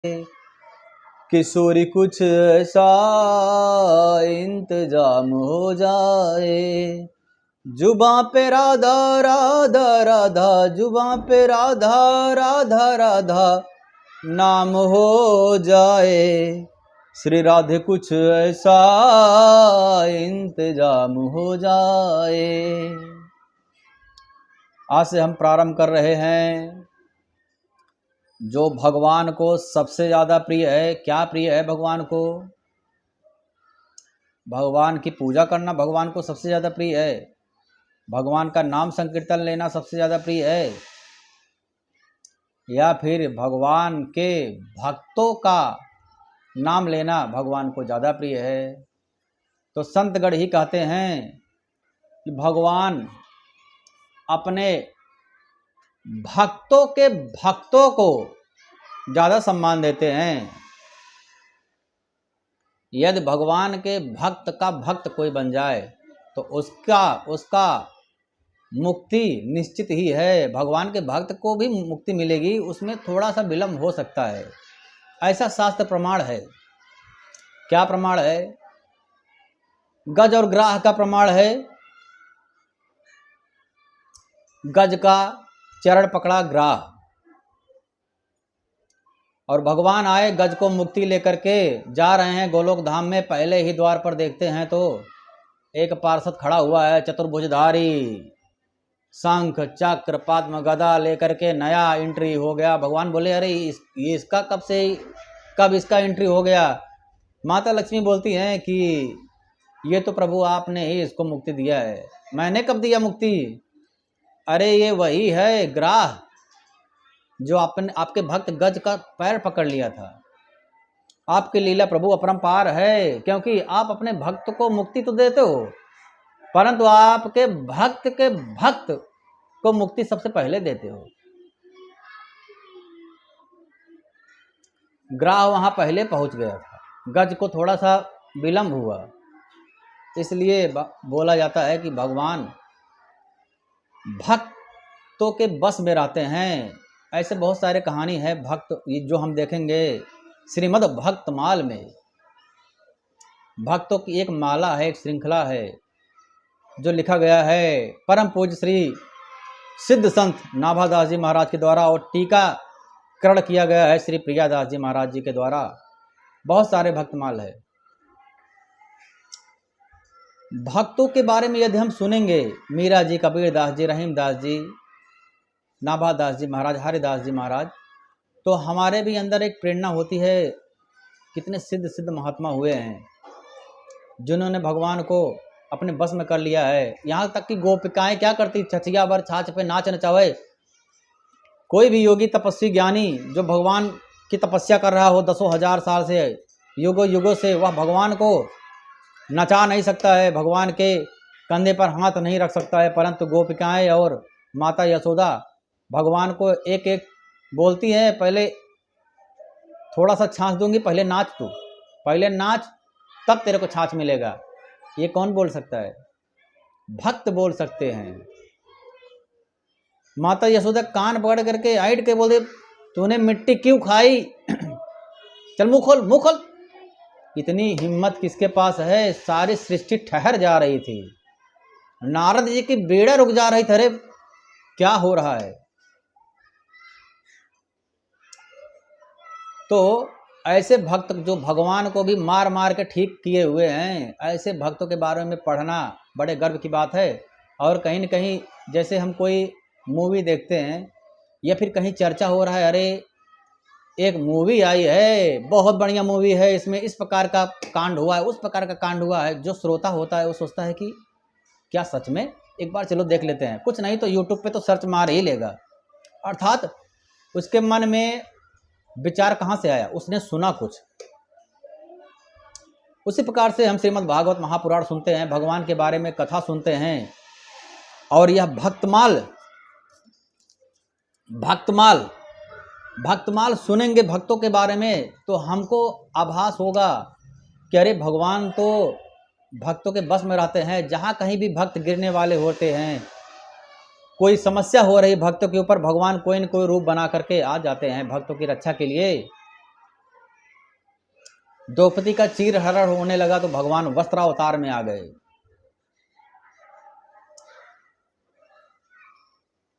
किशोरी कुछ ऐसा इंतजाम हो जाए, जुबां पे राधा राधा राधा, जुबां पे राधा राधा राधा नाम हो जाए, श्री राधे कुछ ऐसा इंतजाम हो जाए। आज से हम प्रारंभ कर रहे हैं जो भगवान को सबसे ज़्यादा प्रिय है। क्या प्रिय है भगवान को? भगवान की पूजा करना भगवान को सबसे ज़्यादा प्रिय है। भगवान का नाम संकीर्तन लेना सबसे ज़्यादा प्रिय है, या फिर भगवान के भक्तों का नाम लेना भगवान को ज़्यादा प्रिय है। तो संतगण ही कहते हैं कि भगवान अपने भक्तों के भक्तों को ज़्यादा सम्मान देते हैं। यदि भगवान के भक्त का भक्त कोई बन जाए तो उसका मुक्ति निश्चित ही है। भगवान के भक्त को भी मुक्ति मिलेगी, उसमें थोड़ा सा विलम्ब हो सकता है, ऐसा शास्त्र प्रमाण है। क्या प्रमाण है? गज और ग्राह का प्रमाण है। गज का चरण पकड़ा ग्राह, और भगवान आए गज को मुक्ति लेकर के जा रहे हैं गोलोक धाम में। पहले ही द्वार पर देखते हैं तो एक पार्षद खड़ा हुआ है, चतुर्भुजधारी, शंख चक्र पद्म गदा लेकर के नया एंट्री हो गया। भगवान बोले अरे ये इसका कब इसका एंट्री हो गया? माता लक्ष्मी बोलती हैं कि ये तो प्रभु आपने ही इसको मुक्ति दिया है। मैंने कब दिया मुक्ति? अरे ये वही है ग्राह जो आपके भक्त गज का पैर पकड़ लिया था। आपकी लीला प्रभु अपरंपार है, क्योंकि आप अपने भक्त को मुक्ति तो देते हो, परंतु आपके भक्त के भक्त को मुक्ति सबसे पहले देते हो। ग्राह वहां पहले पहुंच गया था, गज को थोड़ा सा विलंब हुआ, इसलिए बोला जाता है कि भगवान भक्तों के बस में रहते हैं। ऐसे बहुत सारे कहानी है भक्त, जो हम देखेंगे श्रीमद् भक्तमाल में। भक्तों की एक माला है, एक श्रृंखला है जो लिखा गया है परम पूज्य श्री सिद्ध संत नाभादास जी महाराज के द्वारा, और टीकाकरण किया गया है श्री प्रियादास जी महाराज जी के द्वारा। बहुत सारे भक्तमाल है। भक्तों के बारे में यदि हम सुनेंगे, मीरा जी, कबीर दास जी, रहीम दास जी, नाभादास जी महाराज, हरिदास जी महाराज, तो हमारे भी अंदर एक प्रेरणा होती है। कितने सिद्ध महात्मा हुए हैं जिन्होंने भगवान को अपने बस में कर लिया है। यहाँ तक कि गोपिकाएं क्या करती, छछिया बर छाछ पे नाच नचावे। कोई भी योगी तपस्वी ज्ञानी जो भगवान की तपस्या कर रहा हो 10,000 साल से, युगों से, वह भगवान को नचा नहीं सकता है, भगवान के कंधे पर हाथ नहीं रख सकता है। परंतु गोपिकाएं और माता यशोदा भगवान को एक एक बोलती हैं, पहले थोड़ा सा छाछ दूंगी, पहले नाच, तू पहले नाच, तब तेरे को छाछ मिलेगा। ये कौन बोल सकता है? भक्त बोल सकते हैं। माता यशोदा कान पकड़ करके हाइट के बोलते, तूने मिट्टी क्यों खाई? चल मुंह खोल, मुंह खोल। इतनी हिम्मत किसके पास है? सारी सृष्टि ठहर जा रही थी, नारद जी की बेड़ा रुक जा रही थी। अरे क्या हो रहा है? तो ऐसे भक्त जो भगवान को भी मार मार के ठीक किए हुए हैं, ऐसे भक्तों के बारे में पढ़ना बड़े गर्व की बात है। और कहीं न कहीं जैसे हम कोई मूवी देखते हैं या फिर कहीं चर्चा हो रहा है, अरे एक मूवी आई है, बहुत बढ़िया मूवी है, इसमें इस प्रकार का कांड हुआ है, उस प्रकार का कांड हुआ है, जो श्रोता होता है वो सोचता है कि क्या सच में? एक बार चलो देख लेते हैं। कुछ नहीं तो यूट्यूब पे तो सर्च मार ही लेगा। अर्थात उसके मन में विचार कहाँ से आया? उसने सुना कुछ। उसी प्रकार से हम श्रीमद् भागवत महापुराण सुनते हैं, भगवान के बारे में कथा सुनते हैं, और यह भक्तमाल सुनेंगे भक्तों के बारे में, तो हमको आभास होगा कि अरे भगवान तो भक्तों के बस में रहते हैं। जहाँ कहीं भी भक्त गिरने वाले होते हैं, कोई समस्या हो रही भक्तों के ऊपर, भगवान कोई न कोई रूप बना करके आ जाते हैं भक्तों की रक्षा के लिए। द्रौपदी का चीर हरण होने लगा तो भगवान वस्त्रावतार में आ गए।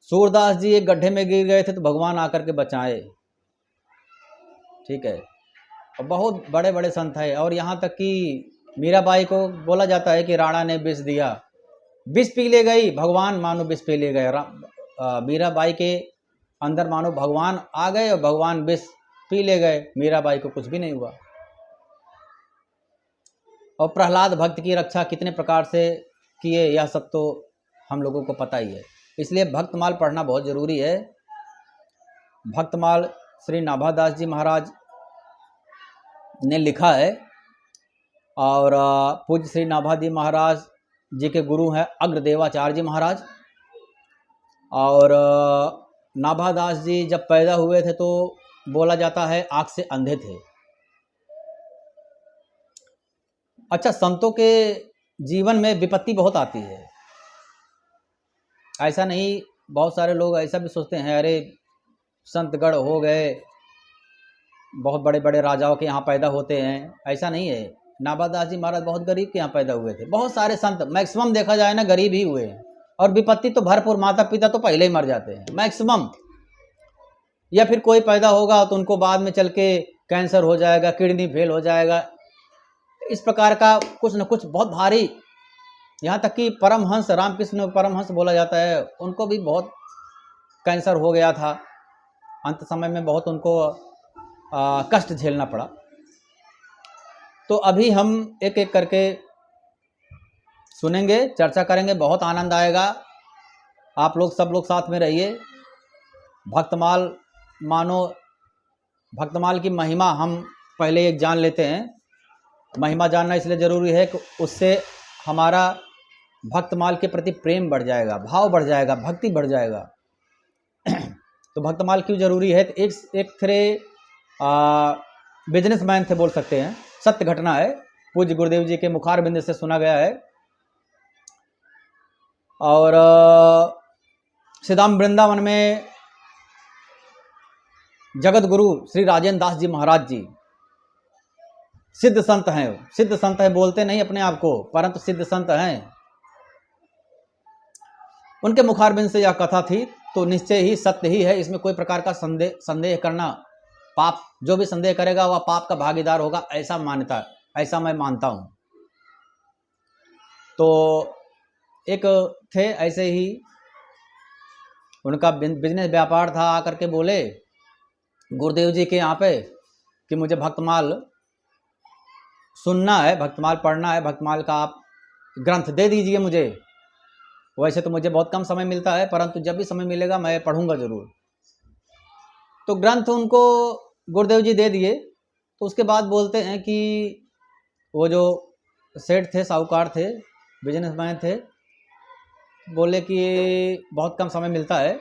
सूरदास जी एक गड्ढे में गिर गए थे तो भगवान आकर के बचाए। ठीक है, और बहुत बड़े बड़े संत हैं। और यहाँ तक कि मीराबाई को बोला जाता है कि राणा ने विष दिया, विष पी ले गई, भगवान मानो विष पी ले गए। मीराबाई के अंदर मानो भगवान आ गए और भगवान विष पी ले गए, मीराबाई को कुछ भी नहीं हुआ। और प्रहलाद भक्त की रक्षा कितने प्रकार से किए, यह सब तो हम लोगों को पता ही है। इसलिए भक्तमाल पढ़ना बहुत ज़रूरी है। भक्तमाल श्री नाभादास जी महाराज ने लिखा है और पूज्य श्री नाभादी महाराज जी के गुरु हैं अग्रदेवाचार्य जी महाराज। और नाभादास जी जब पैदा हुए थे तो बोला जाता है आँख से अंधे थे। अच्छा, संतों के जीवन में विपत्ति बहुत आती है, ऐसा नहीं। बहुत सारे लोग ऐसा भी सोचते हैं अरे संतगढ़ हो गए, बहुत बड़े बड़े राजाओं के यहाँ पैदा होते हैं, ऐसा नहीं है। नाभादास जी महाराज बहुत गरीब के यहाँ पैदा हुए थे। बहुत सारे संत मैक्सिमम देखा जाए ना गरीब ही हुए हैं, और विपत्ति तो भरपूर, माता पिता तो पहले ही मर जाते हैं मैक्सिमम, या फिर कोई पैदा होगा तो उनको बाद में चल के कैंसर हो जाएगा, किडनी फेल हो जाएगा, इस प्रकार का कुछ न कुछ बहुत भारी। यहाँ तक कि परमहंस रामकृष्ण परमहंस बोला जाता है, उनको भी बहुत कैंसर हो गया था, अंत समय में बहुत उनको कष्ट झेलना पड़ा। तो अभी हम एक एक करके सुनेंगे, चर्चा करेंगे, बहुत आनंद आएगा। आप लोग सब लोग साथ में रहिए। भक्तमाल मानो, भक्तमाल की महिमा हम पहले एक जान लेते हैं। महिमा जानना इसलिए ज़रूरी है कि उससे हमारा भक्तमाल के प्रति प्रेम बढ़ जाएगा, भाव बढ़ जाएगा, भक्ति बढ़ जाएगा। तो भक्तमाल क्यों ज़रूरी है? तो एक थे बिजनेसमैन थे, बोल सकते हैं, सत्य घटना है, पूज्य गुरुदेव जी के मुखार बिंद से सुना गया है। और सिदाम वृंदावन में जगत गुरु श्री राजेंद्र दास जी महाराज जी सिद्ध संत हैं। सिद्ध संत हैं, बोलते नहीं अपने आप को, परंतु सिद्ध संत हैं। उनके मुखारबिंद से यह कथा थी, तो निश्चय ही सत्य ही है, इसमें कोई प्रकार का संदेह करना पाप, जो भी संदेह करेगा वह पाप का भागीदार होगा, ऐसा मैं मानता हूं। तो एक थे ऐसे ही, उनका बिजनेस व्यापार था, आकर के बोले गुरुदेव जी के यहाँ पे कि मुझे भक्तमाल सुनना है, भक्तमाल पढ़ना है, भक्तमाल का आप ग्रंथ दे दीजिए मुझे। वैसे तो मुझे बहुत कम समय मिलता है, परंतु जब भी समय मिलेगा मैं पढ़ूंगा जरूर। तो ग्रंथ उनको गुरुदेव जी दे दिए। तो उसके बाद बोलते हैं कि वो जो सेठ थे, साहूकार थे, बिजनेसमैन थे, बोले कि बहुत कम समय मिलता है।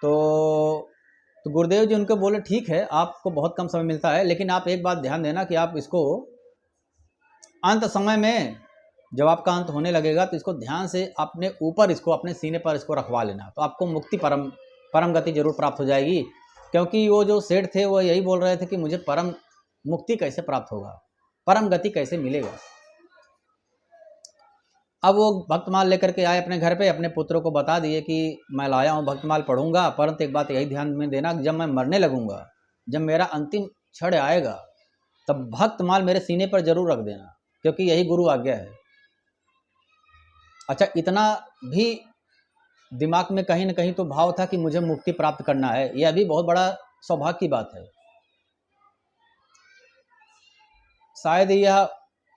तो गुरुदेव जी उनको बोले ठीक है, आपको बहुत कम समय मिलता है, लेकिन आप एक बात ध्यान देना कि आप इसको अंत समय में, जब आपका अंत होने लगेगा तो इसको ध्यान से अपने ऊपर, इसको अपने सीने पर इसको रखवा लेना, तो आपको मुक्ति परम गति जरूर प्राप्त हो जाएगी। क्योंकि वो जो सेठ थे वो यही बोल रहे थे कि मुझे परम मुक्ति कैसे प्राप्त होगा, परम गति कैसे मिलेगा। अब वो भक्तमाल लेकर के आए अपने घर पे, अपने पुत्रों को बता दिए कि मैं लाया हूँ भक्तमाल, पढ़ूंगा, परंतु एक बात यही ध्यान में देना, जब मैं मरने लगूंगा, जब मेरा अंतिम क्षण आएगा, तब भक्तमाल मेरे सीने पर जरूर रख देना, क्योंकि यही गुरु आज्ञा है। अच्छा, इतना भी दिमाग में कहीं ना कहीं तो भाव था कि मुझे मुक्ति प्राप्त करना है, यह भी बहुत बड़ा सौभाग्य की बात है। शायद यह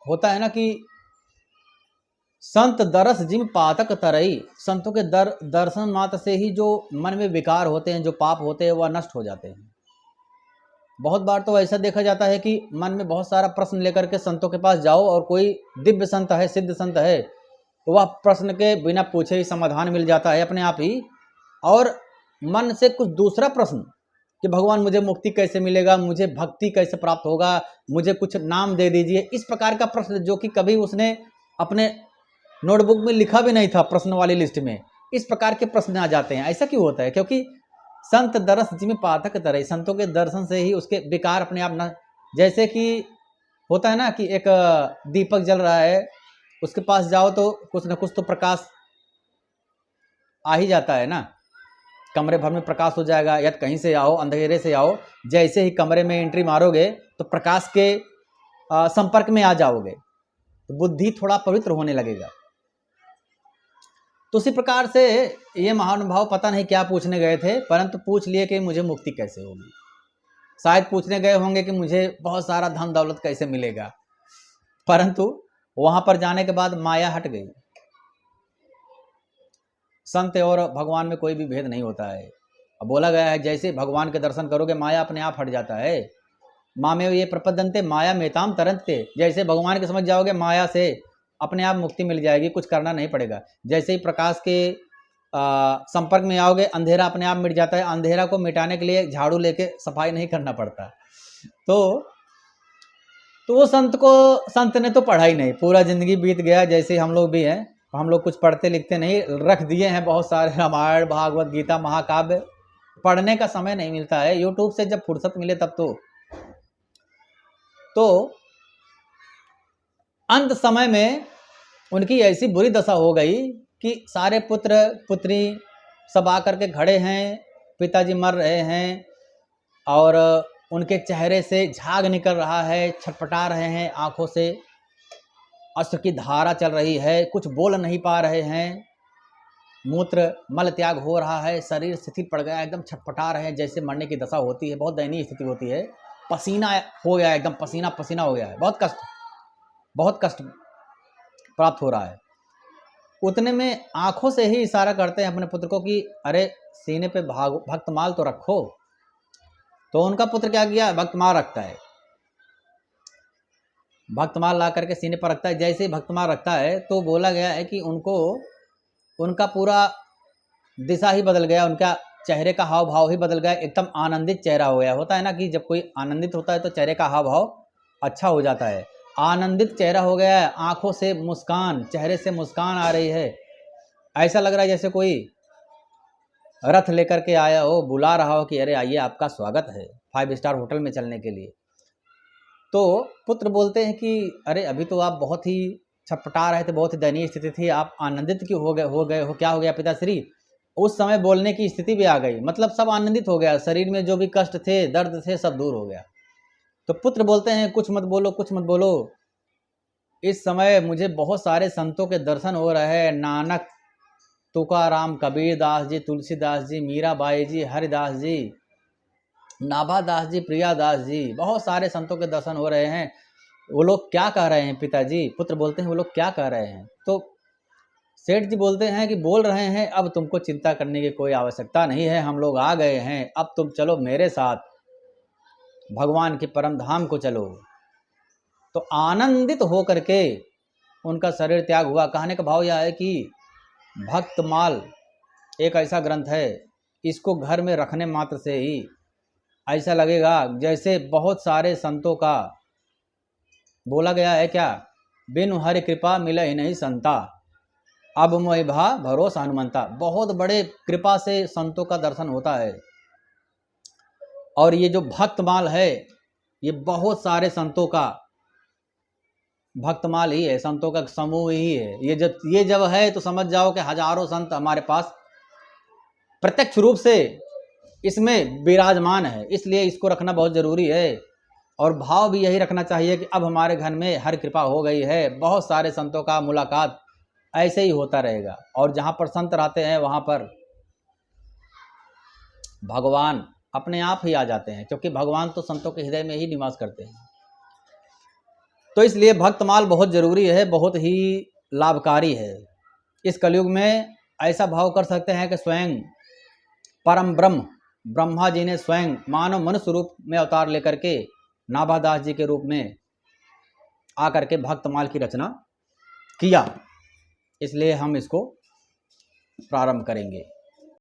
होता है ना कि संत दरस जिम पातक तरई, संतों के दर्शन मात्र से ही जो मन में विकार होते हैं, जो पाप होते हैं, वह नष्ट हो जाते हैं। बहुत बार तो ऐसा देखा जाता है कि मन में बहुत सारा प्रश्न लेकर के संतों के पास जाओ, और कोई दिव्य संत है, सिद्ध संत है, तो वह प्रश्न के बिना पूछे ही समाधान मिल जाता है अपने आप ही। और मन से कुछ दूसरा प्रश्न कि भगवान मुझे मुक्ति कैसे मिलेगा, मुझे भक्ति कैसे प्राप्त होगा, मुझे कुछ नाम दे दीजिए, इस प्रकार का प्रश्न जो कि कभी उसने अपने नोटबुक में लिखा भी नहीं था, प्रश्न वाली लिस्ट में, इस प्रकार के प्रश्न आ जाते हैं। ऐसा क्यों होता है? क्योंकि संत दरस जिमें पाठक तरह, संतों के दर्शन से ही उसके विकार अपने आप जैसे कि होता है ना कि एक दीपक जल रहा है, उसके पास जाओ तो कुछ ना कुछ तो प्रकाश आ ही जाता है ना, कमरे भर में प्रकाश हो जाएगा, या कहीं से आओ अंधेरे से आओ, जैसे ही कमरे में एंट्री मारोगे तो प्रकाश के संपर्क में आ जाओगे, तो बुद्धि थोड़ा पवित्र होने लगेगा। तो उसी प्रकार से ये महानुभाव पता नहीं क्या पूछने गए थे, परंतु पूछ लिए कि मुझे मुक्ति कैसे होगी। शायद पूछने गए होंगे कि मुझे बहुत सारा धन दौलत कैसे मिलेगा, परंतु वहां पर जाने के बाद माया हट गई। संत और भगवान में कोई भी भेद नहीं होता है। अब बोला गया है जैसे भगवान के दर्शन करोगे माया अपने आप हट जाता है। माँ में ये प्रपदंते माया मेताम तरंते, जैसे भगवान के समझ जाओगे माया से अपने आप मुक्ति मिल जाएगी, कुछ करना नहीं पड़ेगा। जैसे ही प्रकाश के संपर्क में आओगे अंधेरा अपने आप मिट जाता है, अंधेरा को मिटाने के लिए झाड़ू लेके सफाई नहीं करना पड़ता। तो वो संत ने तो पढ़ा ही नहीं, पूरा जिंदगी बीत गया जैसे हम लोग भी हैं। हम लोग कुछ पढ़ते लिखते नहीं, रख दिए हैं बहुत सारे रामायण भागवत गीता महाकाव्य, पढ़ने का समय नहीं मिलता है। यूट्यूब से जब फुर्सत मिले तब तो अंत समय में उनकी ऐसी बुरी दशा हो गई कि सारे पुत्र पुत्री सब आकर के खड़े हैं, पिताजी मर रहे हैं और उनके चेहरे से झाग निकल रहा है, छटपटा रहे हैं, आंखों से अश्रु की धारा चल रही है, कुछ बोल नहीं पा रहे हैं, मूत्र मल त्याग हो रहा है, शरीर शिथिल पड़ गया, एकदम छटपटा रहे हैं, जैसे मरने की दशा होती है, बहुत दयनीय स्थिति होती है। पसीना हो गया, एकदम पसीना पसीना हो गया है, बहुत कष्ट प्राप्त हो रहा है। उतने में आंखों से ही इशारा करते हैं अपने पुत्र को कि अरे सीने पे भक्तमाल तो रखो। तो उनका पुत्र क्या किया, भक्तमाल रखता है, भक्तमाल ला करके सीने पर रखता है। जैसे ही भक्तमाल रखता है तो बोला गया है कि उनका पूरा दिशा ही बदल गया, उनका चेहरे का हाव भाव ही बदल गया, एकदम आनंदित चेहरा हो गया। होता है ना कि जब कोई आनंदित होता है तो चेहरे का हाव भाव अच्छा हो जाता है, आनंदित चेहरा हो गया है, आंखों से मुस्कान, चेहरे से मुस्कान आ रही है, ऐसा लग रहा है जैसे कोई रथ लेकर के आया हो, बुला रहा हो कि अरे आइए आपका स्वागत है 5 स्टार होटल में चलने के लिए। तो पुत्र बोलते हैं कि अरे अभी तो आप बहुत ही छटपटा रहे थे, बहुत ही दयनीय स्थिति थी, आप आनंदित क्यों हो गए, क्या हो गया पिताश्री? उस समय बोलने की स्थिति भी आ गई, मतलब सब आनंदित हो गया, शरीर में जो भी कष्ट थे दर्द थे सब दूर हो गया। तो पुत्र बोलते हैं कुछ मत बोलो, कुछ मत बोलो, इस समय मुझे बहुत सारे संतों के दर्शन हो रहे हैं, नानक, तुकाराम, कबीर दास जी, तुलसीदास जी, मीराबाई जी, हरिदास जी, नाभादास जी, प्रियादास जी, बहुत सारे संतों के दर्शन हो रहे हैं। वो लोग क्या कह रहे हैं पिताजी? पुत्र बोलते हैं वो लोग क्या कह रहे हैं? तो सेठ जी बोलते हैं कि बोल रहे हैं अब तुमको चिंता करने की कोई आवश्यकता नहीं है, हम लोग आ गए हैं, अब तुम चलो मेरे साथ भगवान के परम धाम को चलो। तो आनंदित हो करके उनका शरीर त्याग हुआ। कहने का भाव यह है कि भक्तमाल एक ऐसा ग्रंथ है, इसको घर में रखने मात्र से ही ऐसा लगेगा जैसे बहुत सारे संतों का बोला गया है क्या, बिनु हरि कृपा मिले ही नहीं संता, अब मोहि भा भरोसा हनुमंता। बहुत बड़े कृपा से संतों का दर्शन होता है। और ये जो भक्तमाल है ये बहुत सारे संतों का भक्तमाल ही है, संतों का समूह ही है। ये जब है तो समझ जाओ कि हजारों संत हमारे पास प्रत्यक्ष रूप से इसमें विराजमान है, इसलिए इसको रखना बहुत जरूरी है। और भाव भी यही रखना चाहिए कि अब हमारे घर में हर कृपा हो गई है, बहुत सारे संतों का मुलाकात ऐसे ही होता रहेगा। और जहाँ पर संत रहते हैं वहाँ पर भगवान अपने आप ही आ जाते हैं, क्योंकि भगवान तो संतों के हृदय में ही निवास करते हैं। तो इसलिए भक्तमाल बहुत जरूरी है, बहुत ही लाभकारी है। इस कलयुग में ऐसा भाव कर सकते हैं कि स्वयं परम ब्रह्मा जी ने स्वयं मानव मनुष्य रूप में अवतार लेकर के नाभादास जी के रूप में आकर के भक्तमाल की रचना किया। इसलिए हम इसको प्रारंभ करेंगे।